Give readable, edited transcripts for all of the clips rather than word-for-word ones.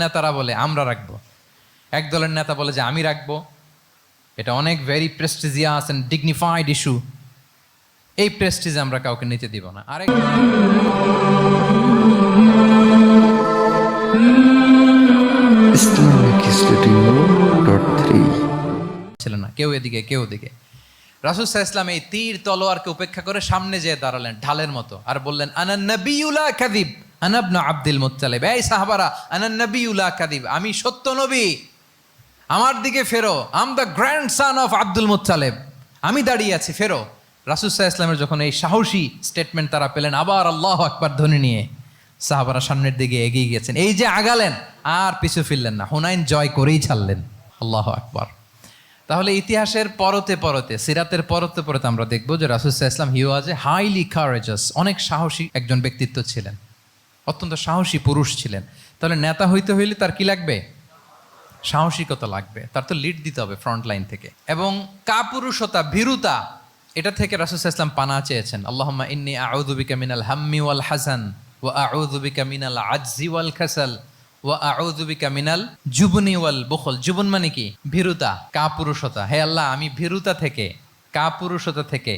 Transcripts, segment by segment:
নেতারা বলে আমরা রাখবো, এক দলের নেতা বলে যে আমি রাখবো। এটা অনেক very prestigious and dignified issue. এই প্রেস্টিজ আমরা কাউকে নিতে দিব না। আরেক ছিল না, কেউ এদিকে কেউ ওদিকে। রাসূল সাল্লাল্লাহু আলাইহি ওয়াসাল্লাম এই তীর তলোয়ারকে উপেক্ষা করে সামনে যেয়ে দাঁড়ালেন ঢালের মতো, আর বললেন আনা নবিয়্যু লা কাযিব আনা ইবনু আব্দুল মুত্তালিব। এই সাহাবারা, আনা নবিয়্যু লা কাযিব, আমি সত্য নবী, আমার দিকে ফেরো। I'm the grandson of Abdul Muttalib, আমি দাঁড়িয়ে আছি, ফেরো। রাসূল সাল্লাল্লাহু আলাইহি ওয়াসাল্লামের যখন এই সাহসী স্টেটমেন্ট তারা পেলেন, আবার আল্লাহু আকবার ধ্বনি নিয়ে সাহাবারা সামনের দিকে এগিয়ে গেছেন। এই যে আগালেন, আর পিছু ফিরলেন না, হুনাইন জয় করেই ছাড়লেন। আল্লাহু আকবার। তাহলে ইতিহাসের পরতে পরতে, সিরাতের পরতে পরতে আমরা দেখবো যে রাসূল সাল্লাল্লাহু আলাইহি ওয়াসাল্লাম হি ওয়াজ এ হাইলি কারেজাস, অনেক সাহসী একজন ব্যক্তিত্ব ছিলেন, অত্যন্ত সাহসী পুরুষ ছিলেন। তাহলে নেতা হইতে হইলে তার কি লাগবে? সাহসিকতা লাগবে, তার তো লিড দিতে হবে ফ্রন্ট লাইন থেকে। এবং কাপুরুষতা, ভীরুতা, এটা থেকে রাসূল সাল্লাল্লাহু আলাইহি ওয়াসাল্লাম পানা চেয়েছেন। আল্লাহুম্মা ইন্নী আউযু বিকা মিনাল হাম্মি ওয়াল হাযান ওয়া আউযু বিকা মিনাল আজজি ওয়াল কাসাল ওয়া আউযু বিকা মিনাল জুবনি ওয়াল বুখল। জুবন মানে কি? ভীরুতা, কাপুরুষতা। হে আল্লাহ, আমি ভীরুতা থেকে, কাপুরুষতা থেকে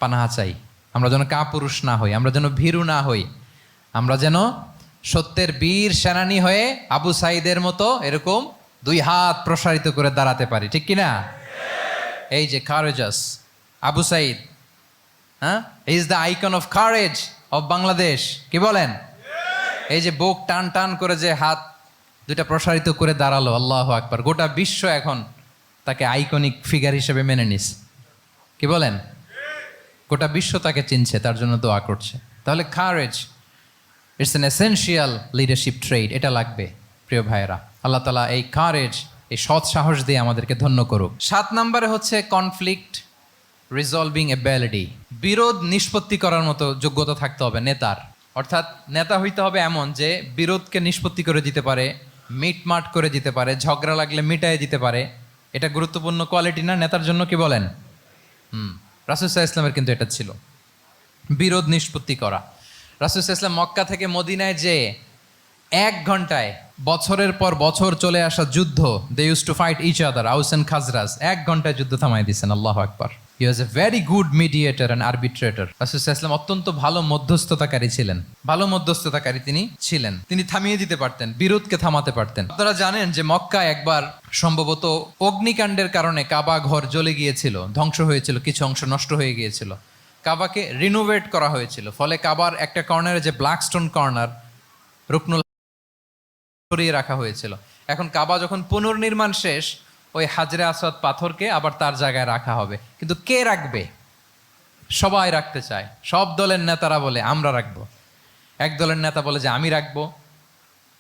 পানাহা চাই। আমরা যেন কাপুরুষ না হই, আমরা যেন ভীরু না হই, আমরা যেন সত্যের বীর সেনানী হয়ে আবু সাঈদের মতো এরকম দুই হাত প্রসারিত করে দাঁড়াতে পারি, ঠিক কিনা? এই যে কারেজাস আবু সাঈদ, হ্যাঁ, is the icon of courage of Bangladesh. কি বলেন? এই যে বুক টান টান করে যে হাত দুইটা প্রসারিত করে দাঁড়ালো, আল্লাহু আকবার। গোটা বিশ্ব এখন তাকে আইকনিক ফিগার হিসেবে মেনে নিস। কি বলেন? গোটা বিশ্ব তাকে চিনছে, তার জন্য দোয়া করছে। তাহলে courage, it's an essential leadership trade, এটা লাগবে প্রিয় ভাইয়েরা। আল্লাহ তাআলা এই কারেজ, এই সৎ সাহস দিয়ে আমাদেরকে ধন্য করুক। 7 নম্বরে হচ্ছে কনফ্লিক্ট রিজলভিং এবিলিটি, বিরোধ নিষ্পত্তি করার মতো যোগ্যতা থাকতে হবে নেতার। অর্থাৎ নেতা হইতে হবে এমন যে বিরোধকে নিষ্পত্তি করে দিতে পারে, মিটমাট করে দিতে পারে, ঝগড়া লাগলে মিটায়ে দিতে পারে। এটা গুরুত্বপূর্ণ কোয়ালিটি না নেতার জন্য? কি বলেন? রাসূল সাল্লাল্লাহু আলাইহি ওয়াসাল্লামের কিন্তু এটা ছিল, বিরোধ নিষ্পত্তি করা। রাসূল সাল্লাল্লাহু আলাইহি ওয়াসাল্লাম মক্কা থেকে মদিনায় যে 1 ঘন্টায় বছরের পর বছর চলে আসা যুদ্ধ, they use to fight each other, Aws and Khazraj, 1 ঘন্টায় যুদ্ধ থামাই দিয়েছেন। আল্লাহু আকবার। He was a very good mediator and arbitrator. রাসূল সাল্লাল্লাহু আলাইহি ওয়াসাল্লাম অত্যন্ত ভালো মধ্যস্থতাকারী ছিলেন, ভালো মধ্যস্থতাকারী তিনি ছিলেন। তিনি থামিয়ে দিতে পারতেন, বিরোধকে থামাতে পারতেন। আপনারা জানেন যে মক্কায় একবার সম্ভবত অগ্নিকাণ্ডের কারণে কাবা ঘর জ্বলে গিয়েছিল, ধ্বংস হয়েছিল, কিছু অংশ নষ্ট হয়ে গিয়েছিল। কাবাকে রিনোভেট করা হয়েছিল, ফলে কাবার একটা কর্নারে যে ব্ল্যাক স্টোন কর্নার, রুকনুল সরিয়ে রাখা হয়েছিল। এখন কাবা যখন পুনর্নির্মাণ শেষ, ওই হাজরে আসওয়াদ পাথরকে আবার তার জায়গায় রাখা হবে। কিন্তু কে রাখবে? সবাই রাখতে চায়, সব দলের নেতারা বলে আমরা রাখবো, এক দলের নেতা বলে যে আমি রাখবো।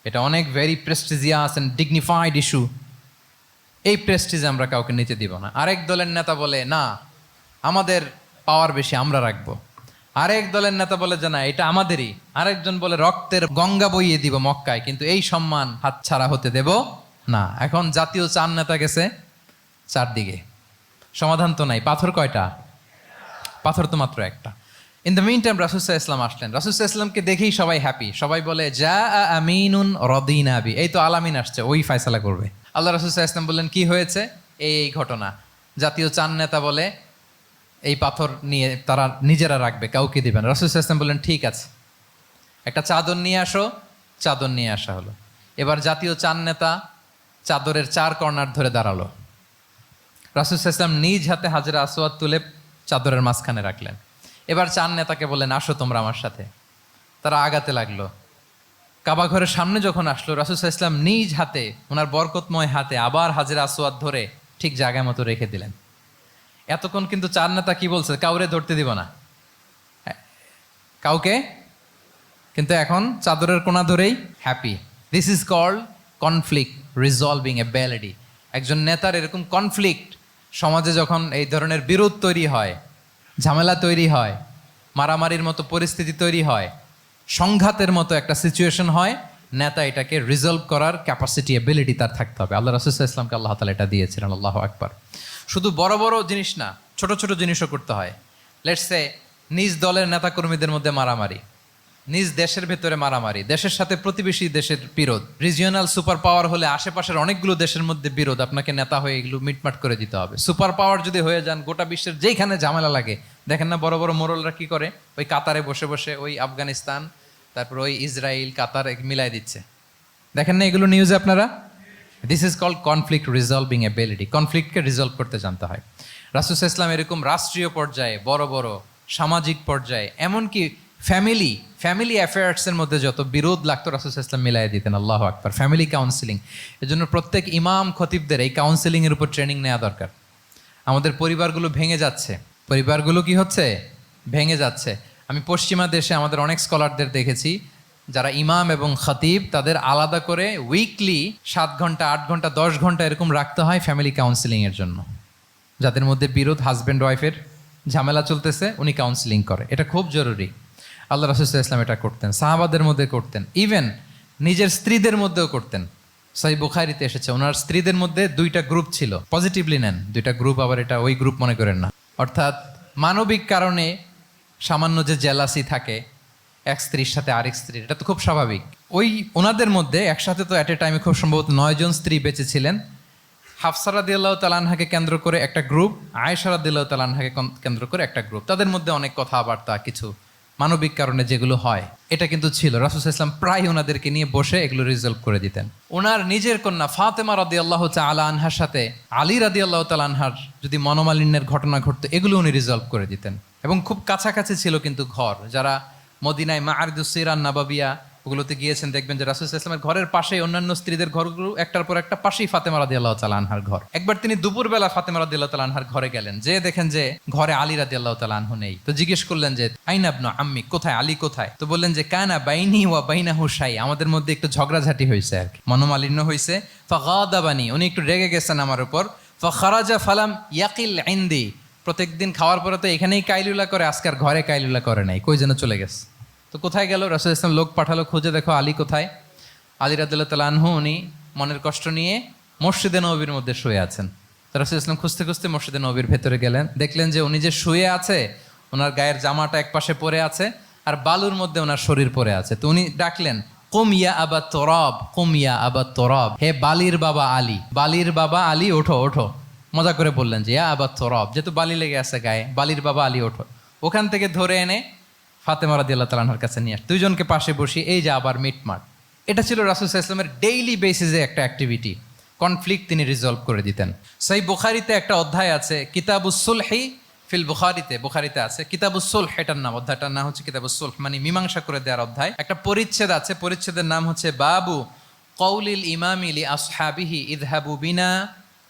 এটা অনেক very prestigious and dignified issue. এই প্রেস্টিজ আমরা কাউকে নিতে দিব না। আরেক দলের নেতা বলে না, আমাদের পাওয়ার বেশি, আমরা রাখবো। আরেক দলের নেতা বলে যে না, এটা আমাদেরই। আরেকজন বলে রক্তের গঙ্গা বইয়ে দিব মক্কায়, কিন্তু এই সম্মান হাতছাড়া হতে দেব না। এখন জাতীয় 4 নেতা গেছে 4 দিকে, সমাধান তো নাই। পাথর কয়টা? পাথর তো মাত্র একটা। ইন দ্য মিন টাইম রাসূল সাল্লাল্লাহু আলাইহি ওয়াসাল্লাম আসলেন। রাসূল সাল্লাল্লাহু আলাইহি ওয়াসাল্লামকে দেখেই সবাই হ্যাপি, সবাই বলে যা আমিনুন রদিনা বি, এই তো আলামিন আসছে, ওই ফয়সালা করবে। আল্লাহ রাসূল সাল্লাল্লাহু আলাইহি ওয়াসাল্লাম বললেন কি হয়েছে? এই ঘটনা। জাতীয় 4 নেতা বলে এই পাথর নিয়ে তারা নিজেরা রাখবে, কাউকে দিবেন। রাসূল সাল্লাল্লাহু আলাইহি ওয়াসাল্লাম বললেন ঠিক আছে, একটা চাদর নিয়ে আসো। চাদর নিয়ে আসা হলো। এবার জাতীয় 4 নেতা চাদরের 4 কর্নার ধরে দাঁড়ালো। রাসূল সাল্লাল্লাহু আলাইহি ওয়াসাল্লাম নিজ হাতে হাজরে আসওয়াদ তুলে চাদরের মাঝখানে রাখলেন। এবার 4 নেতাকে বললেন আসো তোমরা আমার সাথে। তারা আগাতে লাগলো। কাবা ঘরের সামনে যখন আসলো, রাসূল সাল্লাল্লাহু আলাইহি ওয়াসাল্লাম নিজ হাতে, ওনার বরকতময় হাতে আবার হাজরে আসওয়াদ ধরে ঠিক জায়গা মতো রেখে দিলেন। এতক্ষণ কিন্তু 4 নেতা কি বলছে? কাউরে ধরতে দিব না, কাউকে। কিন্তু এখন চাদরের কোনা ধরেই happy. This is called conflict resolving ability. একজন নেতার এরকম কনফ্লিক্ট, সমাজে যখন এই ধরনের বিরোধ তৈরি হয়, ঝামেলা তৈরি হয়, মারামারির মতো পরিস্থিতি তৈরি হয়, সংঘাতের মতো একটা সিচুয়েশন হয়, নেতা এটাকে রিজলভ করার ক্যাপাসিটি, এবিলিটি তার থাকতে হবে। আল্লাহ রাসূল সাল্লাল্লাহু আলাইহি ওয়াসাল্লামকে আল্লাহ তাআলা এটা দিয়েছিলেন। আল্লাহু আকবার। শুধু বড় বড় জিনিস না, ছোট ছোট জিনিসও করতে হয়। লেটস সে নিজ দলের নেতাকর্মীদের মধ্যে মারামারি, নিজ দেশের ভেতরে মারামারি, দেশের সাথে প্রতিবেশী দেশের বিরোধ, রিজিওনাল সুপার পাওয়ার হলে আশেপাশের অনেকগুলো দেশের মধ্যে বিরোধ, আপনাকে নেতা হয়ে এগুলো মিটমাট করে দিতে হবে। সুপার পাওয়ার যদি হয়ে যান, গোটা বিশ্বের যেখানে ঝামেলা লাগে, দেখেন না বড় বড় মোড়লরা কি করে, ওই কাতারে বসে বসে ওই আফগানিস্তান, তারপর ওই ইসরায়েল, কাতার মিলাই দিচ্ছে, দেখেন না এগুলো নিউজে আপনারা। This is called conflict resolving ability. কনফ্লিক্টকে রিজলভ করতে জানতে হয়। রাসূল সাল্লাল্লাহু আলাইহি ওয়াসাল্লাম এরকম রাষ্ট্রীয় পর্যায়ে, বড় বড় সামাজিক পর্যায়ে, এমনকি ফ্যামিলি অ্যাফেয়ার্সের মধ্যে যত বিরোধ লাগতো রাসূল সাল্লাল্লাহু আলাইহি ওয়াসাল্লাম মিলাই দিতেন। আল্লাহু আকবার। ফ্যামিলি কাউন্সিলিং, এজন্য প্রত্যেক ইমাম খতিবদের এই কাউন্সিলিংয়ের উপর ট্রেনিং নেওয়া দরকার। আমাদের পরিবারগুলো ভেঙে যাচ্ছে, পরিবারগুলো কি হচ্ছে, ভেঙে যাচ্ছে। আমি পশ্চিমা দেশে আমাদের অনেক স্কলারদের দেখেছি যারা ইমাম এবং খতিব, তাদের আলাদা করে উইকলি 7 ঘন্টা 8 ঘন্টা 10 ঘন্টা এরকম রাখতে হয় ফ্যামিলি কাউন্সিলিংয়ের জন্য। যাদের মধ্যে বিরোধ, হাজব্যান্ড ওয়াইফের ঝামেলা চলতেছে, উনি কাউন্সিলিং করে। এটা খুব জরুরি। আল্লাহ রাসূল সাল্লাল্লাহু আলাইহি ওয়াসাল্লাম এটা করতেন, সাহাবাদের মধ্যে করতেন, ইভেন নিজের স্ত্রীদের মধ্যেও করতেন। সহিহ বুখারীতে এসেছে ওনার স্ত্রীদের মধ্যে 2টা গ্রুপ ছিল। পজিটিভলি নেন, 2টা গ্রুপ, আবার এটা ওই গ্রুপ মনে করেন না। অর্থাৎ মানবিক কারণে সামান্য যে জেলাসি থাকে এক স্ত্রীর সাথে আরেক স্ত্রীর, এটা তো খুব স্বাভাবিক। ওই ওনাদের মধ্যে একসাথে তো অ্যাট এ টাইমে খুব সম্ভবত 9 জন স্ত্রী বেঁচে ছিলেন। হাফসা রাদিয়াল্লাহু তাআলা আনহাকে কেন্দ্র করে একটা গ্রুপ, আয়েশা রাদিয়াল্লাহু তাআলা আনহাকে কেন্দ্র করে একটা গ্রুপ। তাদের মধ্যে অনেক কথাবার্তা, কিছু মানবিক কারণে যেগুলো হয়, এটা কিন্তু ছিল। রাসূল সাল্লাল্লাহু আলাইহি ওয়াসাল্লাম প্রায় ওনাদেরকে নিয়ে বসে এগুলো রিজলভ করে দিতেন। ওনার নিজের কন্যা ফাতেমা রাদিয়াল্লাহু তাআলা আনহার সাথে আলী রাদিয়াল্লাহু তাআলা আনহার যদি মনোমালিন্যের ঘটনা ঘটতো, এগুলো উনি রিজলভ করে দিতেন। এবং খুব কাছাকাছি ছিল কিন্তু ঘর। যারা মদিনায় মাআরিদুস সিরান নাবাবিয়া ওগুলোতে গিয়েছেন, দেখবেন যে রাসূল সাল্লাল্লাহু আলাইহি ওয়াসাল্লামের ঘরের পাশেই অন্যান্য স্ত্রীদের ঘরগুলো একটার পর একটা, পাশেই ফাতেমা রাদিয়াল্লাহু তাআলা আনহার ঘর। একবার তিনি দুপুরবেলা ফাতেমা রাদিয়াল্লাহু তাআলা আনহার ঘরে গেলেন, যে দেখেন যে ঘরে আলী রাদিয়াল্লাহু তাআলা আনহু নেই। তো জিজ্ঞেস করলেন যে আইনা ইবনু আম্মি, কোথায় আলী, কোথায়? তো বললেন যে কানা বাইনি ওয়া বাইনাহু শাই, আমাদের মধ্যে একটু ঝগড়াঝাটি হয়েছে আর কি, মনোমালিন্য হয়েছে। ফাগাদাবানি, উনি একটু রেগে গেছেন আমার উপর। ফাখারাজা ফালাম ইয়াকিল ইনদি, প্রত্যেকদিন খাওয়ার পরে তো এখানেই কাইলুলা করে, আজকাল ঘরে কাইলুলা করে নাই, কই যেন চলে গেছে। তো কোথায় গেল? রাসূল সাল্লাল্লাহু আলাইহি ওয়াসাল্লাম লোক পাঠালো, খুঁজে দেখো আলী কোথায়। আলী রাদিয়াল্লাহু তাআলা আনহু উনি মনের কষ্ট নিয়ে মসজিদে নববীর মধ্যে শুয়ে আছেন। তো রাসূল সাল্লাল্লাহু আলাইহি ওয়াসাল্লাম খুঁজতে খুঁজতে মসজিদে নববীর ভেতরে গেলেন, দেখলেন যে উনি যে শুয়ে আছে, ওনার গায়ের জামাটা এক পাশে পড়ে আছে আর বালুর মধ্যে ওনার শরীর পড়ে আছে। তো উনি ডাকলেন, কুম ইয়া আবা তুরাব, কুম ইয়া আবা তুরাব, হে বালির বাবা আলী, বালির বাবা আলী, ওঠো ওঠো। মজা করে বললেন যে ইয়া আবা তুরাব, যেহেতু বালি লেগে আছে গায়ে, বালির বাবা আলী ওঠো। ওখান থেকে ধরে এনে ফাতেমা রাদিয়াল্লাহু তাআলা আনহার কাছে নিয়ে দুইজনকে পাশে বসিয়ে এই যে আবার মিটমাট। এটা ছিল রাসূল সাল্লাল্লাহু আলাইহি ওয়াসাল্লামের ডেইলি বেসিসে একটা অ্যাক্টিভিটি। কনফ্লিক্ট তিনি রিজলভ করে দিতেন। সহিহ বুখারীতে একটা অধ্যায় আছে, কিতাবুস সুলহি ফিল বুখারীতে আছে কিতাবুস সুলহ, এটার নাম, অধ্যায়টার নাম হচ্ছে কিতাবুস সুলহ, মানে মীমাংসা করে দেওয়ার অধ্যায়। একটা পরিচ্ছেদ আছে, পরিচ্ছেদের নাম হচ্ছে বাবু কওলিল ইমামি লি আসহাবিহি ইযহাবু বিনা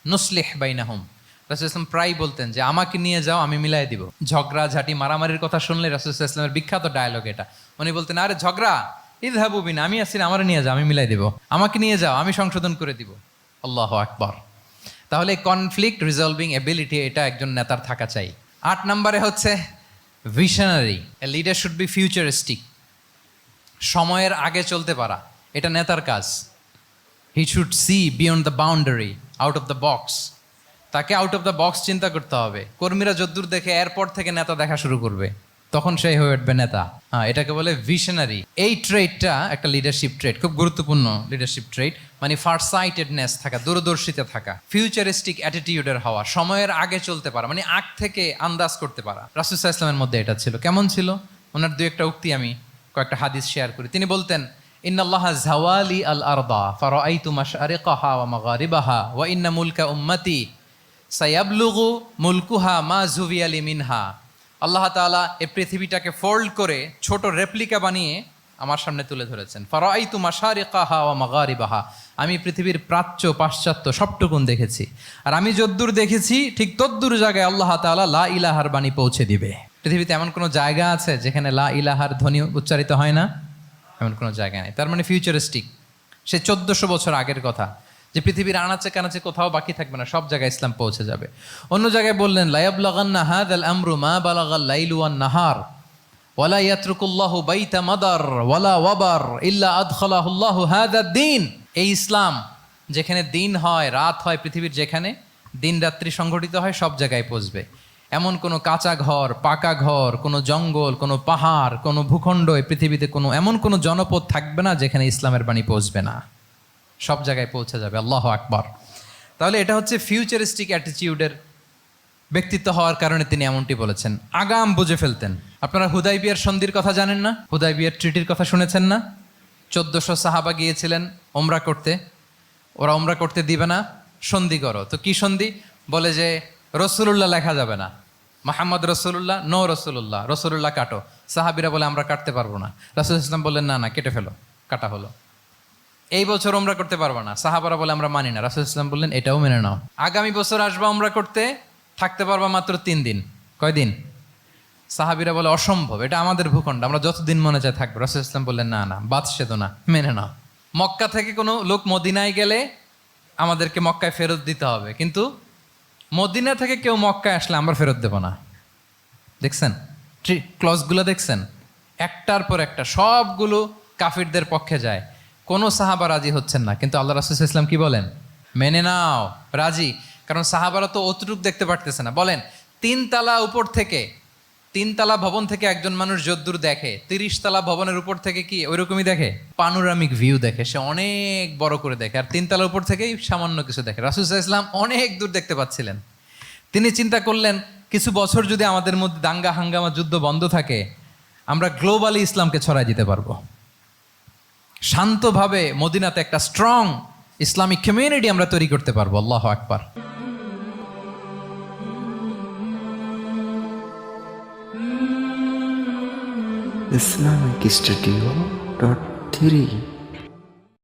নুসলিহ বাইনাহুম। রাসূল সাল্লাল্লাহু আলাইহি ওয়াসাল্লাম প্রায় বলতেন যে আমাকে নিয়ে যাও, আমি মিলাই দিব। ঝগড়া ঝাঁটি মারামারির কথা শুনলে রাসূল সাল্লাল্লাহু আলাইহি ওয়াসাল্লামের বিখ্যাত ডায়লগ এটা। উনি বলতেন, আরে ঝগড়া, ইযহাবু বিনা, আমি আছি, আমার নিয়ে যাও, আমি মিলাই দিব। আমাকে নিয়ে যাও, আমি সংশোধন করে দিব। আল্লাহু আকবার। তাহলে কনফ্লিক্ট রিজলভিং এবিলিটি, এটা একজন নেতার থাকা চাই। 8 নম্বরে হচ্ছে visionary. A leader should be futuristic, সময়ের আগে চলতে পারা, এটা নেতার কাজ। He should see beyond the boundary, out of the box. তাকে আউট অফ দ্য বক্স চিন্তা করতে হবে। কর্মীরা যদ্দূর দেখে এয়ারপোর্ট থেকে নেতা দেখা শুরু করবে, তখন সেই হয়ে উঠবে নেতা। এটাকে বলে ভিশনারি। এই ট্রেডটা একটা লিডারশিপ ট্রেড, খুব গুরুত্বপূর্ণ লিডারশিপ ট্রেড, মানে ফারসাইটেডনেস থাকা, দূরদর্শিতা থাকা, ফিউচারিস্টিক অ্যাটিটিউডের হওয়া, সময়ের আগে চলতে পারা, মানে আগ থেকে আন্দাজ করতে পারা। রাসূল সাল্লাল্লাহু আলাইহি ওয়াসাল্লামের মধ্যে এটা ছিল। কেমন ছিল? ওনার 2-1টা উক্তি আমি কয়েকটা হাদিস শেয়ার করি। তিনি বলতেন, ইন্নাল্লাহা যাওয়ালি আল আরদা ফারাআইতু মাশআরিকাহা ওয়া মাগারিবাহা ওয়া ইন্না মুলকা উম্মতি সায়াবলুগু মুলকুহা মা জুবিয়ালি মিনহা। আল্লাহ তাআলা এই পৃথিবীটাকে ফোল্ড করে ছোট রেপ্লিকা বানিয়ে আমার সামনে তুলে ধরেছেন। ফারাআইতু মাশারিকাহা ওয়া মাগারিবাহা, আমি পৃথিবীর প্রাচ্য পাশ্চাত্য সবটুকুন দেখেছি। আর আমি যদ্দূর দেখেছি ঠিক তদ্দূর জায়গায় আল্লাহ তাআলা লা ইলাহার বাণী পৌঁছে দিবে। পৃথিবীতে এমন কোনো জায়গা আছে যেখানে লা ইলাহার ধ্বনি উচ্চারিত হয় না? এমন কোনো জায়গা নেই। তার মানে ফিউচারিস্টিক। সে 1400 বছর আগের কথা, যে পৃথিবীর আনাচে কানাচে কোথাও বাকি থাকবে না, সব জায়গায় ইসলাম পৌঁছে যাবে। অন্য জায়গায় বললেন, লায়াবলাগান্না হাযাল আমরু মা বালাগাল লাইলু ওয়ান নাহার ওয়ালা ইয়াতরুকুল্লাহু বাইতা মাদার ওয়ালা ওয়াবার ইল্লা আদখালাহুল্লাহু হাযাদ দ্বীন। এই ইসলাম যেখানে দিন হয় রাত হয়, পৃথিবীর যেখানে দিন রাত্রি সংঘটিত হয়, সব জায়গায় পৌঁছবে। এমন কোনো কাঁচা ঘর, পাকা ঘর, কোনো জঙ্গল, কোনো পাহাড়, কোনো ভূখণ্ড এই পৃথিবীতে এমন কোনো জনপদ থাকবে না যেখানে ইসলামের বাণী পৌঁছবে না। সব জায়গায় পৌঁছে যাবে। আল্লাহু আকবার। তাহলে এটা হচ্ছে ফিউচারিস্টিক অ্যাটিটিউডের ব্যক্তিত্ব হওয়ার কারণে তিনি এমনটি বলেছেন। আগাম বুঝে ফেলতেন। আপনারা হুদাইবিয়ার সন্ধির কথা জানেন না? হুদাইবিয়ার ট্রিটির কথা শুনেছেন না? 1400 সাহাবা গিয়েছিলেন ওমরা করতে, ওরা ওমরা করতে দিবে না, সন্ধি করো। তো কি সন্ধি? বলে যে রসুলুল্লাহ লেখা যাবে না, মাহমদ রসুল্লাহ, নো রসুল্লাহ, রসুল্লাহ কাটো। সাহাবিরা বলে আমরা কাটতে পারবো না। রাসূল ইসলাম বললেন না না, কেটে ফেলো। কাটা হলো। এই বছর ওমরা করতে পারবো না, সাহাবারা বলে আমরা মানি না। রাসূল ইসলাম বললেন এটাও মেনে নাও। আগামী বছর আসবা ওমরা করতে, থাকতে পারবা মাত্র 3 দিন। কয়দিন? সাহাবিরা বলে অসম্ভব, এটা আমাদের ভূখণ্ড, আমরা যতদিন মনে চায় থাকবো। রাসূল ইসলাম বললেন না না, বাদ সেতো না, মেনে নাও। মক্কা থেকে কোনো লোক মদিনায় গেলে আমাদেরকে মক্কায় ফেরত দিতে হবে, কিন্তু মদিনা থেকে কেউ মক্কায় আসলে আমরা ফেরত দেব না। দেখছেন ক্লজগুলো? দেখছেন একটার পর একটা সবগুলো কাফিরদের পক্ষে যায়। কোনো সাহাবা রাজি হচ্ছেন না, কিন্তু আল্লাহ রাসূল ইসলাম কি বলেন? মেনে নাও, রাজি। কারণ সাহাবারা তো অতটুক দেখতে পারতেছে না। বলেন 3 তালা উপর থেকে, 3 তালা ভবন থেকে একজন মানুষ যদ্দূর দেখে, 30 তালা ভবনের উপর থেকে কি ওইরকমই দেখে? পানোরামিক ভিউ দেখে, সে অনেক বড় করে দেখে। আর 3 তালা উপর থেকেই সামান্য কিছু দেখে। রাসূল সাল্লাল্লাহু আলাইহি ওয়াসাল্লাম অনেক দূর দেখতে পাচ্ছিলেন। তিনি চিন্তা করলেন কিছু বছর যদি আমাদের মধ্যে দাঙ্গা হাঙ্গামা যুদ্ধ বন্ধ থাকে, আমরা গ্লোবালি ইসলামকে ছড়াই দিতে পারবো। শান্তভাবে মদিনাতে একটা স্ট্রং ইসলামিক কমিউনিটি আমরা তৈরি করতে পারবো। আল্লাহু আকবার। Islamic Studio.3